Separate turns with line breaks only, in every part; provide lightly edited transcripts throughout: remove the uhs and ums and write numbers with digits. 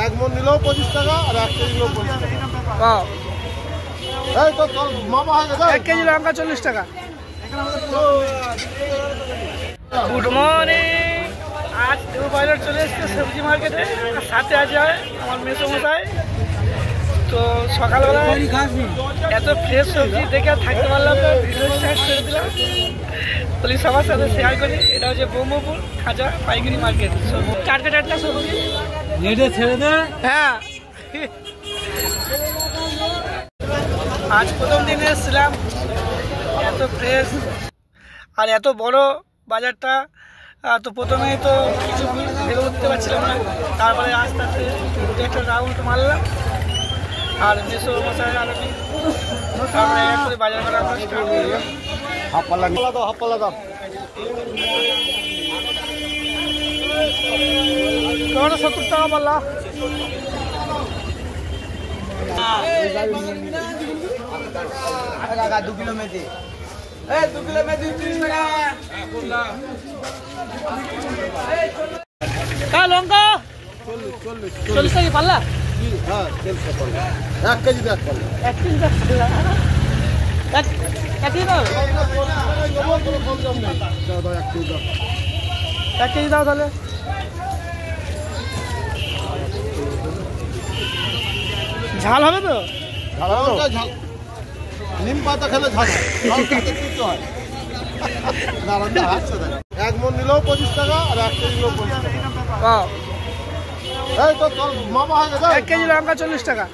এক মন নিলেও 25 টাকা আর 1 কেজি নিলেও 25 টাকা। এই তো তোর মামা হয়ে গেছে।
1 কেজি লঙ্কা 40 টাকা। Good morning. আজ দেবু বাজার চলে এসছে সবজি মার্কেটে, সাথে আছে আমার মেসোমশাই। তো সকালবেলায় এত ফ্রেশ সবজি দেখে আর থাকতে পারলাম না, ভিডিও স্টার্ট করে দিলাম। বলি সবার সাথে শেয়ার করি। এটা হচ্ছে ব্রহ্মপুর খাঁচা পাইকারি মার্কেট। টাটকা সবজি ছেড়ে দে। হ্যাঁ, আজ প্রথম দিন এসেছিলাম, এত ফ্রেশ আর এত বড় বাজারটা। তো প্রথমেই তো কিছু ভেবে উঠতে পারছিলাম না, তারপরে আস্তে আস্তে একটা রাউন্ড মারলাম আর মেসো মশাই আর আমি তারপরে এক করে বাজার করা আমরা স্টার্ট করলাম।
হাফ পাল্লা দাও, হাফ পাল্লা দাও।
কেমন 70 টাকা পাল্লা।
दो किलो में दे, 2 किलो में 30 টাকা।
লঙ্কা 40 টাকা পাল্লা।
হ্যাঁ 40 পাল্লা, 1 কেজি দেখ পাল্লা।
1 কেজি দেখ পাল্লা। 1 কেজি দাও।
দাও 1 কেজি দাও।
1 কেজি দাও তাহলে। ঝাল হবে তো?
ঝাল ঝাল, নিম পাতা খেলে ঝাল হয়। নারায়ণ হাসছে দেখ। 1 মন নিলেও 25 টাকা আর 1 কেজি নিলেও 25 টাকা। এই তো তোর মামা হয়ে গেছে।
1 কেজি লঙ্কা 40 টাকা।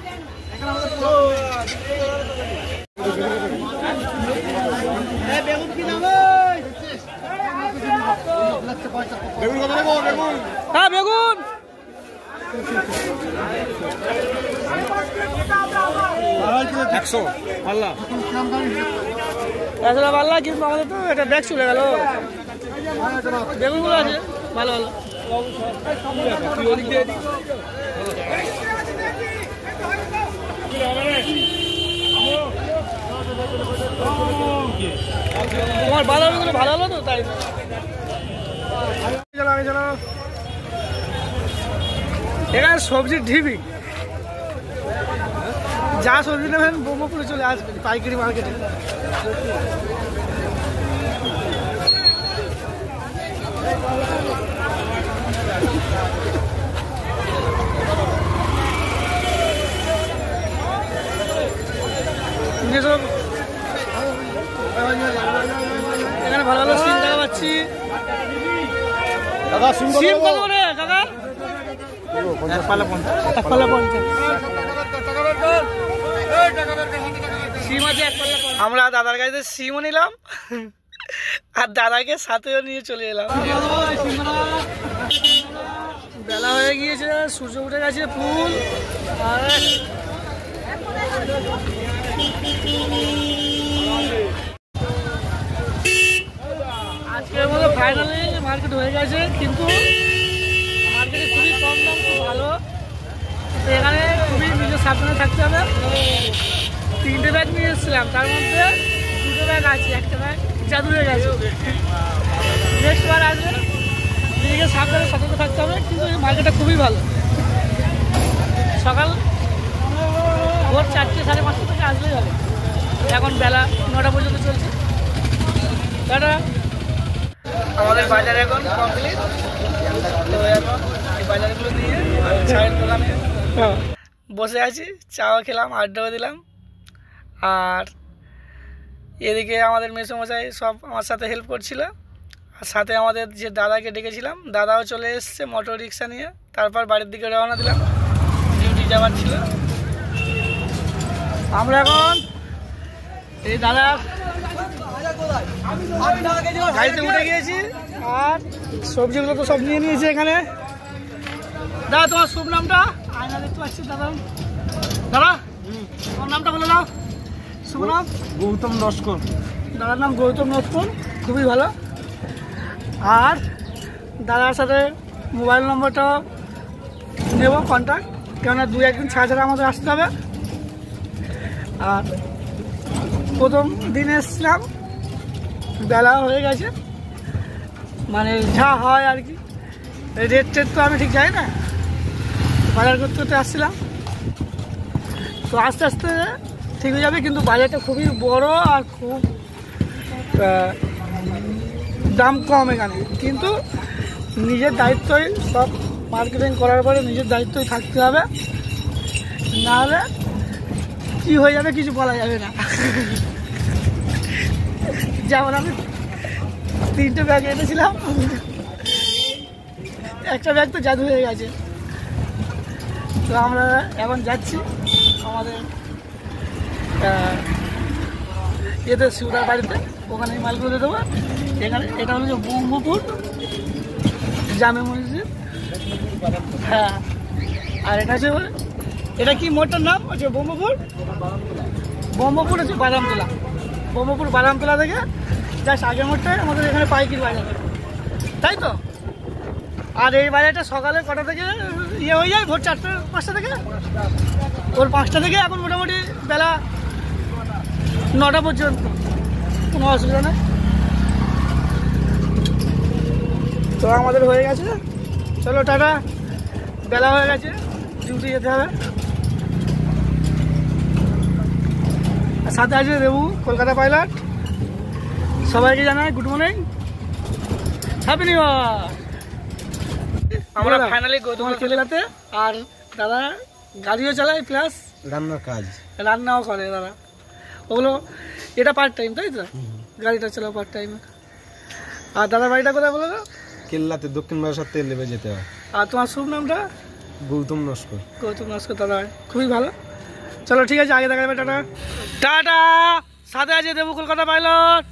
বেগুন কি দাম?
বেগুন কত নেবো? বেগুন,
হ্যাঁ বেগুন। পাল্লা কিন্তু আমাদের তো এটা ব্যাগ চলে গেল। বেগুনগুলো আছে ভালো ভালো। তোমার বাঁধাকপিগুলো ভালো হলো তো, তাই এখানে সবজির ঢিবি, যা সবজি নেবেন ব্রহ্মপুরে চলে আসবেন পাইকারি মার্কেটে। এখানে ভালো ভালো সিম দেখা পাচ্ছি। সিম কত করে কাকা? আমরা দাদার কাছে সিমও নিলাম আর দাদাকে সাথেও নিয়ে চলে এলাম। বেলা হয়ে গিয়েছে, সূর্য উঠে গেছে ফুল। আর আজকের মতো ফাইনালি মার্কেট হয়ে গেছে, কিন্তু মার্কেটে খুবই কম দাম, খুব ভালো। তো এখানে খুবই নিজের সাবধানে থাকতে হবে। 3টে ব্যাগ নিয়ে এসেছিলাম, তার মধ্যে 2টো ব্যাগ আছে, একটা ব্যাগ জাদু হয়ে গেছে। নেক্সট বার আসবে, নিজেকে সাবধানে সতর্ক থাকতে হবে। কিন্তু এই মার্কেটটা খুবই ভালো। সকাল ভোর 4টে 5:30 থেকে আসলেই হবে। এখন বেলা 9টা পর্যন্ত চলছে। দাদা আমাদের বাজার এখন কমপ্লিট। তো এখন এই বাজারগুলো দিয়ে চায়ের দোকানে বসে আছি, চাও খেলাম, আড্ডাও দিলাম। আর এদিকে আমাদের মেসোমশাই সব আমার সাথে হেল্প করছিল। আর সাথে আমাদের যে দাদাকে ডেকেছিলাম, দাদাও চলে এসছে মোটর রিক্সা নিয়ে। তারপর বাড়ির দিকে রওনা দিলাম, ডিউটি যাওয়ার ছিল। আমরা এখন এই দাদা গাড়িতে উঠে গিয়েছি আর সবজিগুলো তো সব নিয়ে নিয়েছি এখানে। দাদা তোমার শুভ নামটা? আয়না দেখতে পাচ্ছি দাদা। দাদা তোমার নামটা বলে দাও। শুভ নাম?
গৌতম নস্কর।
দাদার নাম গৌতম নস্কর, খুবই ভালো। আর দাদার সাথে মোবাইল নম্বরটা নেব কন্ট্যাক্ট, কেননা 2-1 দিন ছাড়া আমাদের আসতে হবে। আর প্রথম দিন এসেছিলাম, বেলা হয়ে গেছে, মানে যা হয় আর কি। রেট টেট তো আমি ঠিক জানি না, বাজার করতে করতে আসছিলাম। তো আস্তে আস্তে ঠিক হয়ে যাবে, কিন্তু বাজারটা খুবই বড় আর খুব দাম কম এখানে। কিন্তু নিজের দায়িত্বই সব মার্কেটিং করার পরে নিজের দায়িত্বই থাকতে হবে, নাহলে কী হয়ে যাবে কিছু বলা যাবে না। যেমন আমি 3টে ব্যাগ এনেছিলাম, একটা ব্যাগ তো জাদু হয়ে গেছে। তো আমরা এখন যাচ্ছি আমাদের এদের শিবরার বাড়িতে, ওখানে মালগুলো দিয়ে দেবো। এখানে এটা হলো যে ব্রহ্মপুর জামে মসজিদ। হ্যাঁ, আর এটা হচ্ছে, এটা কি মোড়টার নাম হচ্ছে ব্রহ্মপুর হচ্ছে বাদামতলা। ব্রহ্মপুর বাদামতলা থেকে জাস্ট আগের মোড়টায় আমাদের এখানে পাইকির বাজার, তাই তো। আর এই বাজারটা সকালে কটা থেকে ইয়ে হয়ে যায়, ভোর 4-5টা থেকে, ওর 5টা থেকে এখন মোটামুটি বেলা 9টা পর্যন্ত, কোনো অসুবিধা নেই। তো আমাদের হয়ে গেছে, চলো টাটা, বেলা হয়ে গেছে, ডিউটি যেতে হবে। সাথে আছে দেবু, কলকাতা পাইলট। সবাইকে জানাই good morning, happy new year. আমরা ফাইনালি তোমার কেলেলাতে, আর দাদা গাড়িও চালায় প্লাস রান্নাও করে দাদা। ওগুলো এটা পার্ট টাইম, তাই তো? গাড়িটা চালাও পার্ট টাইমে। আর দাদার বাড়িটা কোথায় বলো তো?
কেল্লাতে, দক্ষিণ বারাসাত তেল লেবে যেতে হয়।
আর তোমার শুভ নামটা?
গৌতম নস্কর।
গৌতম নস্কর দাদা, খুবই ভালো। চলো ঠিক আছে, আগে দেখা যাবে, টাটা টাটা। সাথে আছে দেবু, কলকাতা পাইলট।